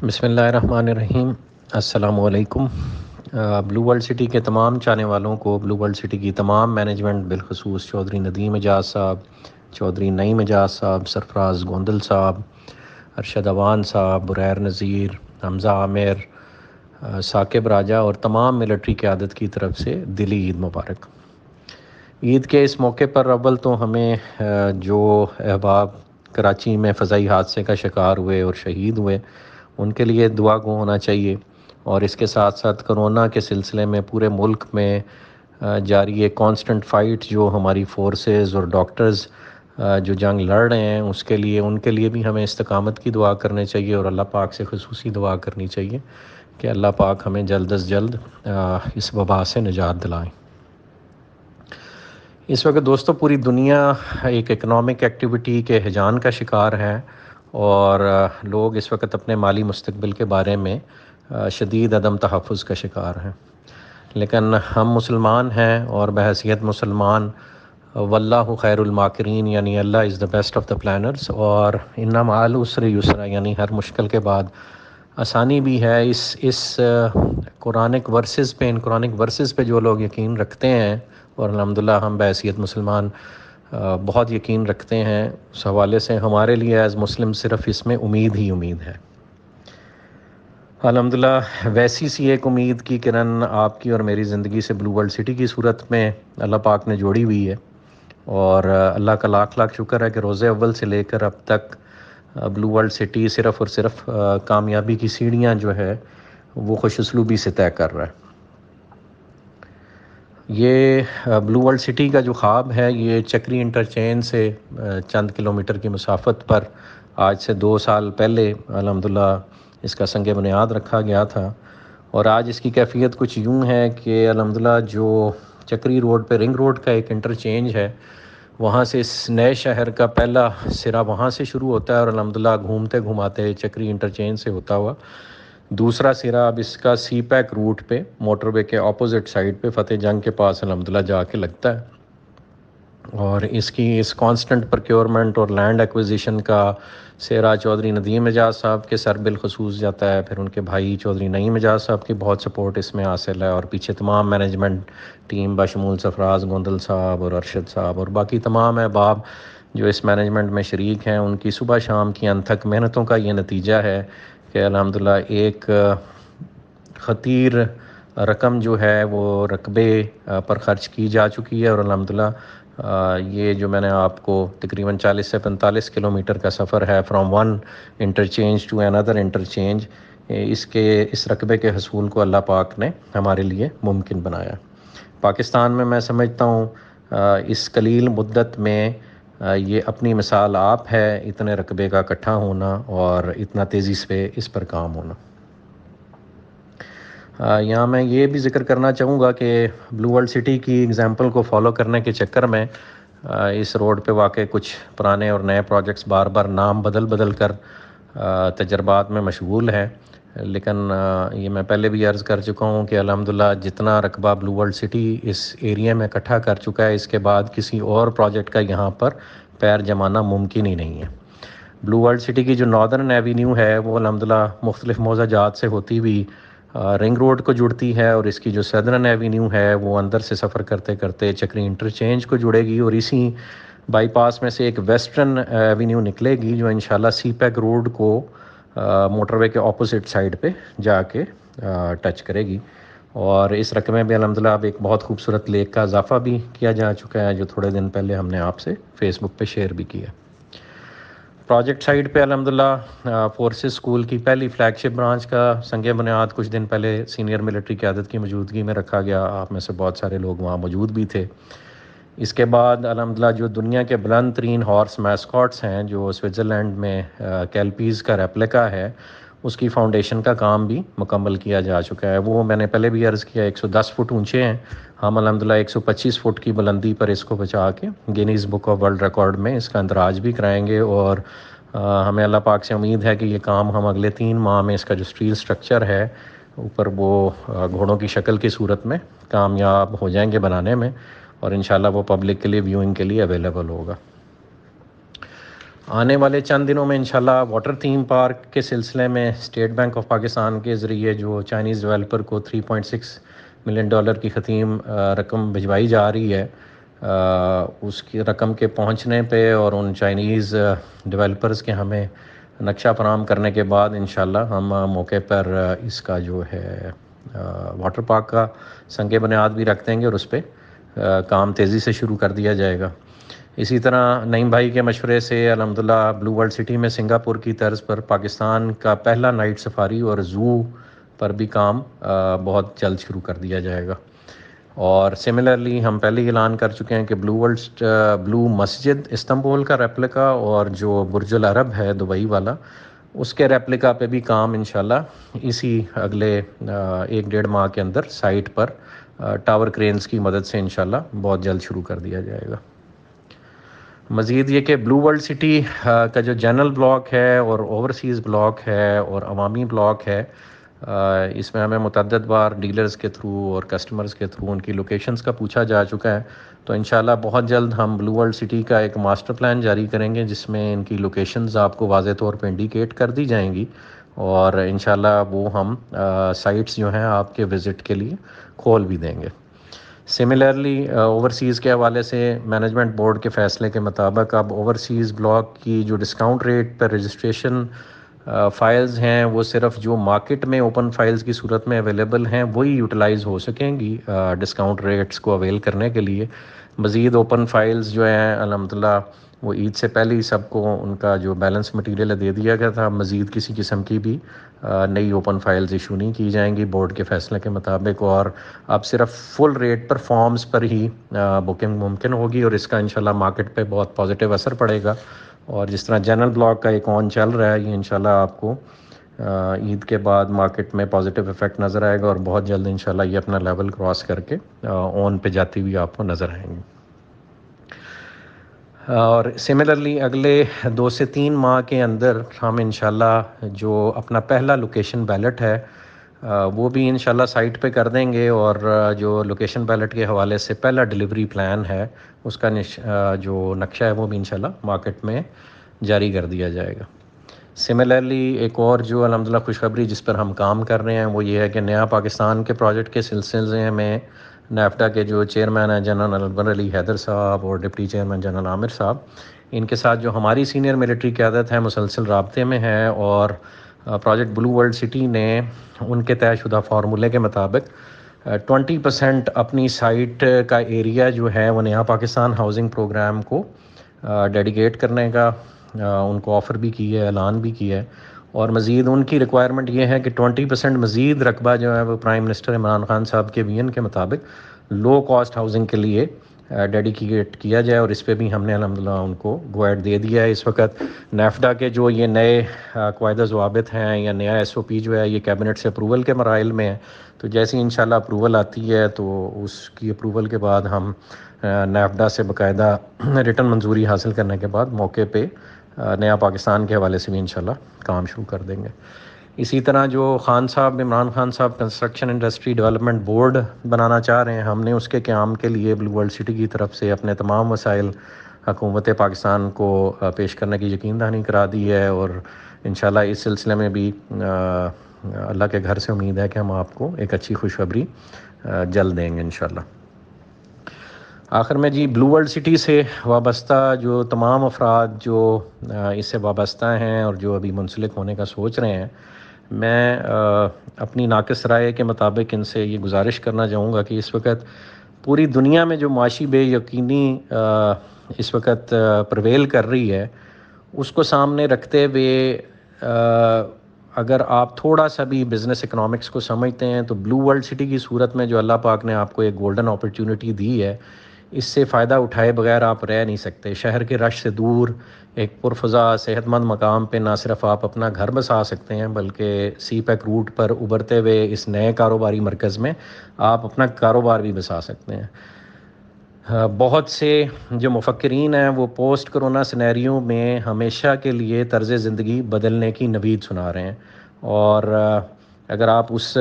بسم اللہ الرحمن الرحیم۔ السلام علیکم۔ بلو ورلڈ سٹی کے تمام چاہنے والوں کو، بلو ورلڈ سٹی کی تمام مینجمنٹ، بالخصوص چودھری ندیم اعجاز صاحب، چودھری نعیم اعجاز صاحب، سرفراز گوندل صاحب، ارشد اوان صاحب، بریر نذیر، حمزہ عامر، ثاقب راجہ اور تمام ملٹری قیادت کی طرف سے دلی عید مبارک۔ عید کے اس موقع پر اول تو ہمیں جو احباب کراچی میں فضائی حادثے کا شکار ہوئے اور شہید ہوئے ان کے لیے دعا گو ہونا چاہیے، اور اس کے ساتھ ساتھ کرونا کے سلسلے میں پورے ملک میں جاری ایک کانسٹنٹ فائٹ جو ہماری فورسز اور ڈاکٹرز جو جنگ لڑ رہے ہیں ان کے لیے بھی ہمیں استقامت کی دعا کرنی چاہیے، اور اللہ پاک سے خصوصی دعا کرنی چاہیے کہ اللہ پاک ہمیں جلد از جلد اس وبا سے نجات دلائیں۔ اس وقت دوستو پوری دنیا ایک اکنامک ایکٹیویٹی کے ہیجان کا شکار ہے، اور لوگ اس وقت اپنے مالی مستقبل کے بارے میں شدید عدم تحفظ کا شکار ہیں، لیکن ہم مسلمان ہیں اور بحیثیت مسلمان واللہ خیر الماکرین، یعنی اللہ is the best of the planners, اور ان مع العسر یسرا، یعنی ہر مشکل کے بعد آسانی بھی ہے۔ اس قرآنک ورسز پہ جو لوگ یقین رکھتے ہیں، اور الحمدللہ ہم بحیثیت مسلمان بہت یقین رکھتے ہیں، اس حوالے سے ہمارے لیے ایز مسلم صرف اس میں امید ہی امید ہے۔ الحمدللہ ویسی سی ایک امید کی کرن آپ کی اور میری زندگی سے بلو ورلڈ سٹی کی صورت میں اللہ پاک نے جوڑی ہوئی ہے، اور اللہ کا لاکھ لاکھ شکر ہے کہ روز اول سے لے کر اب تک بلو ورلڈ سٹی صرف اور صرف کامیابی کی سیڑھیاں جو ہے وہ خوش اسلوبی سے طے کر رہا ہے۔ یہ بلو ورلڈ سٹی کا جو خواب ہے یہ چکری انٹرچینج سے چند کلومیٹر کی مسافت پر آج سے 2 سال پہلے الحمدللہ اس کا سنگ بنیاد رکھا گیا تھا، اور آج اس کی کیفیت کچھ یوں ہے کہ الحمدللہ جو چکری روڈ پہ رنگ روڈ کا ایک انٹرچینج ہے، وہاں سے اس نئے شہر کا پہلا سرا وہاں سے شروع ہوتا ہے، اور الحمدللہ گھومتے گھماتے چکری انٹرچینج سے ہوتا ہوا دوسرا سرا اب اس کا سی پیک روٹ پہ موٹر وے کے اپوزٹ سائڈ پہ فتح جنگ کے پاس الحمدللہ جا کے لگتا ہے، اور اس کانسٹنٹ پروکیورمنٹ اور لینڈ ایکوزیشن کا سیرا چودھری ندیم اعجاز صاحب کے سر بالخصوص جاتا ہے، پھر ان کے بھائی چودھری نعیم اعجاز صاحب کی بہت سپورٹ اس میں حاصل ہے، اور پیچھے تمام مینجمنٹ ٹیم بشمول سرفراز گوندل صاحب اور ارشد صاحب اور باقی تمام احباب جو اس مینجمنٹ میں شریک ہیں، ان کی صبح شام کی انتھک محنتوں کا یہ نتیجہ ہے کہ الحمدللہ ایک خطیر رقم جو ہے وہ رقبے پر خرچ کی جا چکی ہے، اور الحمدللہ یہ جو میں نے آپ کو تقریباً 40 سے 45 کلومیٹر کا سفر ہے فرام ون انٹرچینج ٹو اندر انٹرچینج، اس رقبے کے حصول کو اللہ پاک نے ہمارے لیے ممکن بنایا۔ پاکستان میں میں سمجھتا ہوں اس قلیل مدت میں یہ اپنی مثال آپ ہے، اتنے رقبے کا اکٹھا ہونا اور اتنا تیزی سے اس پر کام ہونا۔ یہاں میں یہ بھی ذکر کرنا چاہوں گا کہ بلو ورلڈ سٹی کی اگزامپل کو فالو کرنے کے چکر میں اس روڈ پہ واقع کچھ پرانے اور نئے پروجیکٹس بار بار نام بدل کر تجربات میں مشغول ہیں، لیکن یہ میں پہلے بھی عرض کر چکا ہوں کہ الحمدللہ جتنا رقبہ بلو ورلڈ سٹی اس ایریا میں اکٹھا کر چکا ہے، اس کے بعد کسی اور پروجیکٹ کا یہاں پر پیر جمانا ممکن ہی نہیں ہے۔ بلو ورلڈ سٹی کی جو ناردرن ایوینیو ہے وہ الحمدللہ مختلف موضع جات سے ہوتی ہوئی رنگ روڈ کو جڑتی ہے، اور اس کی جو سدرن ایوینیو ہے وہ اندر سے سفر کرتے کرتے چکری انٹرچینج کو جڑے گی، اور اسی بائی پاس میں سے ایک ویسٹرن ایوینیو نکلے گی جو انشاءاللہ سی پیک روڈ کو موٹر وے کے اپوزٹ سائڈ پہ جا کے ٹچ کرے گی، اور اس رقبے میں الحمدللہ اب ایک بہت خوبصورت لیک کا اضافہ بھی کیا جا چکا ہے جو تھوڑے دن پہلے ہم نے آپ سے فیس بک پہ شیئر بھی کیا۔ پروجیکٹ سائٹ پہ الحمدللہ فورسز اسکول کی پہلی فلیگ شپ برانچ کا سنگ بنیاد کچھ دن پہلے سینئر ملٹری قیادت کی موجودگی میں رکھا گیا، آپ میں سے بہت سارے لوگ وہاں موجود بھی تھے۔ اس کے بعد الحمدللہ جو دنیا کے بلند ترین ہارس میسکاٹس ہیں جو سوئٹزرلینڈ میں کیلپیز کا ریپلیکا ہے، اس کی فاؤنڈیشن کا کام بھی مکمل کیا جا چکا ہے۔ وہ میں نے پہلے بھی عرض کیا 110 فٹ اونچے ہیں، ہم الحمدللہ 125 فٹ کی بلندی پر اس کو بچا کے Guinness book of world record میں اس کا اندراج بھی کرائیں گے، اور ہمیں اللہ پاک سے امید ہے کہ یہ کام ہم اگلے 3 ماہ میں اس کا جو اسٹیل سٹرکچر ہے اوپر وہ گھوڑوں کی شکل کی صورت میں کامیاب ہو جائیں گے بنانے میں، اور انشاءاللہ وہ پبلک کے لیے ویونگ کے لیے اویلیبل ہوگا۔ آنے والے چند دنوں میں انشاءاللہ واٹر تھیم پارک کے سلسلے میں اسٹیٹ بینک آف پاکستان کے ذریعے جو چائنیز ڈیولپر کو $3.6 ملین کی خطیم رقم بھجوائی جا رہی ہے، اس کی رقم کے پہنچنے پہ اور ان چائنیز ڈیولپرز کے ہمیں نقشہ فراہم کرنے کے بعد انشاءاللہ ہم موقع پر اس کا جو ہے واٹر پارک کا سنگ بنیاد بھی رکھ دیں گے اور اس پہ کام تیزی سے شروع کر دیا جائے گا۔ اسی طرح نعیم بھائی کے مشورے سے الحمدللہ بلو ورلڈ سٹی میں سنگاپور کی طرز پر پاکستان کا پہلا نائٹ سفاری اور زو پر بھی کام بہت جلد شروع کر دیا جائے گا۔ اور سملرلی ہم پہلے ہی اعلان کر چکے ہیں کہ بلو مسجد استنبول کا ریپلیکا اور جو برج العرب ہے دبئی والا، اس کے ریپلیکا پہ بھی کام انشاءاللہ اسی اگلے 1-1.5 ماہ کے اندر سائٹ پر ٹاور کرینز کی مدد سے انشاءاللہ بہت جلد شروع کر دیا جائے گا۔ مزید یہ کہ بلو ورلڈ سٹی کا جو جنرل بلاک ہے اور اوورسیز بلاک ہے اور عوامی بلاک ہے، اس میں ہمیں متعدد بار ڈیلرز کے تھرو اور کسٹمرز کے تھرو ان کی لوکیشنز کا پوچھا جا چکا ہے، تو انشاءاللہ بہت جلد ہم بلو ورلڈ سٹی کا ایک ماسٹر پلان جاری کریں گے جس میں ان کی لوکیشنز آپ کو واضح طور پہ انڈیکیٹ کر دی جائیں گی، اور انشاءاللہ وہ ہم سائٹس جو ہیں آپ کے وزٹ کے لیے کھول بھی دیں گے۔ سملرلی اوورسیز کے حوالے سے مینجمنٹ بورڈ کے فیصلے کے مطابق اب اوورسیز بلاک کی جو ڈسکاؤنٹ ریٹ پر رجسٹریشن فائلز ہیں وہ صرف جو مارکیٹ میں اوپن فائلز کی صورت میں اویلیبل ہیں وہی یوٹیلائز ہو سکیں گی ڈسکاؤنٹ ریٹس کو اویل کرنے کے لیے۔ مزید اوپن فائلز جو ہیں الحمدللہ وہ عید سے پہلے ہی سب کو ان کا جو بیلنس مٹیریل ہے دے دیا گیا تھا، مزید کسی قسم کی بھی نئی اوپن فائلز ایشو نہیں کی جائیں گی بورڈ کے فیصلے کے مطابق، اور اب صرف فل ریٹ پر فارمز پر ہی بکنگ ممکن ہوگی، اور اس کا انشاءاللہ مارکیٹ پہ بہت پازیٹیو اثر پڑے گا۔ اور جس طرح جنرل بلاک کا ایک آن چل رہا ہے، یہ انشاءاللہ آپ کو عید کے بعد مارکیٹ میں پازیٹیو افیکٹ نظر آئے گا، اور بہت جلد انشاءاللہ یہ اپنا لیول کراس کر کے آن پہ جاتی ہوئی آپ کو نظر آئیں گی۔ اور سملرلی اگلے 2 سے 3 ماہ کے اندر ہم انشاءاللہ جو اپنا پہلا لوکیشن بیلٹ ہے وہ بھی انشاءاللہ سائٹ پہ کر دیں گے، اور جو لوکیشن بیلٹ کے حوالے سے پہلا ڈیلیوری پلان ہے اس کا جو نقشہ ہے وہ بھی انشاءاللہ مارکیٹ میں جاری کر دیا جائے گا۔ سملرلی ایک اور جو الحمدللہ خوشخبری جس پر ہم کام کر رہے ہیں وہ یہ ہے کہ نیا پاکستان کے پروجیکٹ کے سلسلے میں نیفڈا کے جو چیئرمین ہیں جنرل اکبر علی حیدر صاحب اور ڈپٹی چیئرمین جنرل عامر صاحب، ان کے ساتھ جو ہماری سینئر ملٹری قیادت ہے مسلسل رابطے میں ہے، اور پروجیکٹ بلو ورلڈ سٹی نے ان کے طے شدہ فارمولے کے مطابق 20% اپنی سائٹ کا ایریا جو ہے وہ نیا پاکستان ہاؤسنگ پروگرام کو ڈیڈیکیٹ کرنے کا ان کو آفر بھی کی ہے، اعلان بھی کیا ہے، اور مزید ان کی ریکوائرمنٹ یہ ہے کہ 20% مزید رقبہ جو ہے وہ پرائم منسٹر عمران خان صاحب کے ویژن کے مطابق لو کاسٹ ہاؤسنگ کے لیے ڈیڈیکیٹ کیا جائے، اور اس پہ بھی ہم نے الحمدللہ ان کو گو ایڈ دے دیا ہے۔ اس وقت نیفڈا کے جو یہ نئے قواعد و ضوابط ہیں یا نیا ایس او پی جو ہے یہ کیبنٹ سے اپروول کے مراحل میں ہے، تو جیسی انشاءاللہ اپروول آتی ہے تو اس کی اپروول کے بعد ہم نیفڈا سے باقاعدہ ریٹن منظوری حاصل کرنے کے بعد موقع پہ نیا پاکستان کے حوالے سے بھی انشاءاللہ کام شروع کر دیں گے۔ اسی طرح جو خان صاحب عمران خان صاحب کنسٹرکشن انڈسٹری ڈیولپمنٹ بورڈ بنانا چاہ رہے ہیں، ہم نے اس کے قیام کے لیے بلو ورلڈ سٹی کی طرف سے اپنے تمام وسائل حکومت پاکستان کو پیش کرنے کی یقین دہانی کرا دی ہے، اور انشاءاللہ اس سلسلے میں بھی اللہ کے گھر سے امید ہے کہ ہم آپ کو ایک اچھی خوشخبری جلد دیں گے انشاءاللہ۔ آخر میں جی بلو ورلڈ سٹی سے وابستہ جو تمام افراد جو اس سے وابستہ ہیں اور جو ابھی منسلک ہونے کا سوچ رہے ہیں، میں اپنی ناقص رائے کے مطابق ان سے یہ گزارش کرنا چاہوں گا کہ اس وقت پوری دنیا میں جو معاشی بے یقینی اس وقت پرویل کر رہی ہے، اس کو سامنے رکھتے ہوئے اگر آپ تھوڑا سا بھی بزنس اکنامکس کو سمجھتے ہیں تو بلو ورلڈ سٹی کی صورت میں جو اللہ پاک نے آپ کو ایک گولڈن اپرچونٹی دی ہے، اس سے فائدہ اٹھائے بغیر آپ رہ نہیں سکتے۔ شہر کے رش سے دور ایک پرفضا صحت مند مقام پہ نہ صرف آپ اپنا گھر بسا سکتے ہیں بلکہ سی پیک روٹ پر ابھرتے ہوئے اس نئے کاروباری مرکز میں آپ اپنا کاروبار بھی بسا سکتے ہیں۔ بہت سے جو مفکرین ہیں وہ پوسٹ کرونا سینیریو میں ہمیشہ کے لیے طرز زندگی بدلنے کی نوید سنا رہے ہیں، اور اگر آپ اس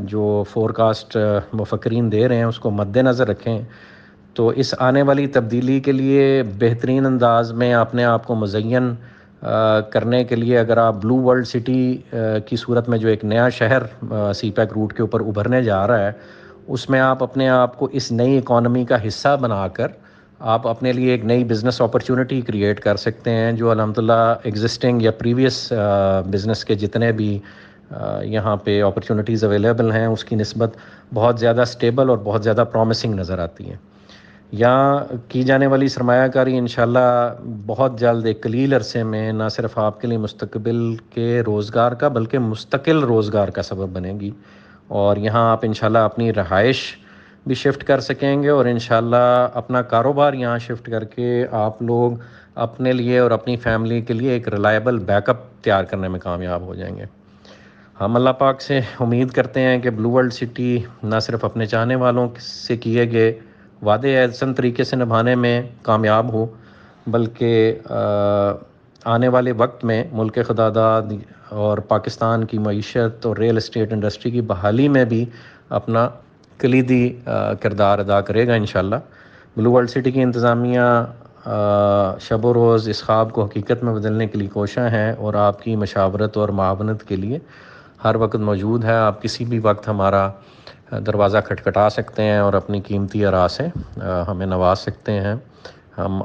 جو فورکاسٹ مفکرین دے رہے ہیں اس کو مد نظر رکھیں تو اس آنے والی تبدیلی کے لیے بہترین انداز میں اپنے آپ کو مزین کرنے کے لیے اگر آپ بلو ورلڈ سٹی کی صورت میں جو ایک نیا شہر سی پیک روٹ کے اوپر ابھرنے جا رہا ہے، اس میں آپ اپنے آپ کو اس نئی اکانومی کا حصہ بنا کر آپ اپنے لیے ایک نئی بزنس اپرچونٹی کریٹ کر سکتے ہیں، جو الحمدللہ ایگزسٹنگ یا پریویس بزنس کے جتنے بھی یہاں پہ اپرچونٹیز اویلیبل ہیں اس کی نسبت بہت زیادہ سٹیبل اور بہت زیادہ پرومسنگ نظر آتی ہیں۔ یہاں کی جانے والی سرمایہ کاری انشاءاللہ بہت جلد ایک قلیل عرصے میں نہ صرف آپ کے لیے مستقبل کے روزگار کا بلکہ مستقل روزگار کا سبب بنے گی، اور یہاں آپ انشاءاللہ اپنی رہائش بھی شفٹ کر سکیں گے، اور انشاءاللہ اپنا کاروبار یہاں شفٹ کر کے آپ لوگ اپنے لیے اور اپنی فیملی کے لیے ایک ریلائبل بیک اپ تیار کرنے میں کامیاب ہو جائیں گے۔ ہم اللہ پاک سے امید کرتے ہیں کہ بلو ورلڈ سٹی نہ صرف اپنے چاہنے والوں سے کیے گئے وعدے احسن طریقے سے نبھانے میں کامیاب ہو، بلکہ آنے والے وقت میں ملک خدا داد اور پاکستان کی معیشت اور ریل اسٹیٹ انڈسٹری کی بحالی میں بھی اپنا کلیدی کردار ادا کرے گا انشاءاللہ۔ بلو ورلڈ سٹی کی انتظامیہ شب و روز اس خواب کو حقیقت میں بدلنے کے لیے کوشاں ہیں، اور آپ کی مشاورت اور معاونت کے لیے ہر وقت موجود ہے۔ آپ کسی بھی وقت ہمارا دروازہ کھٹکھٹا سکتے ہیں اور اپنی قیمتی آراء سے ہمیں نواز سکتے ہیں۔ ہم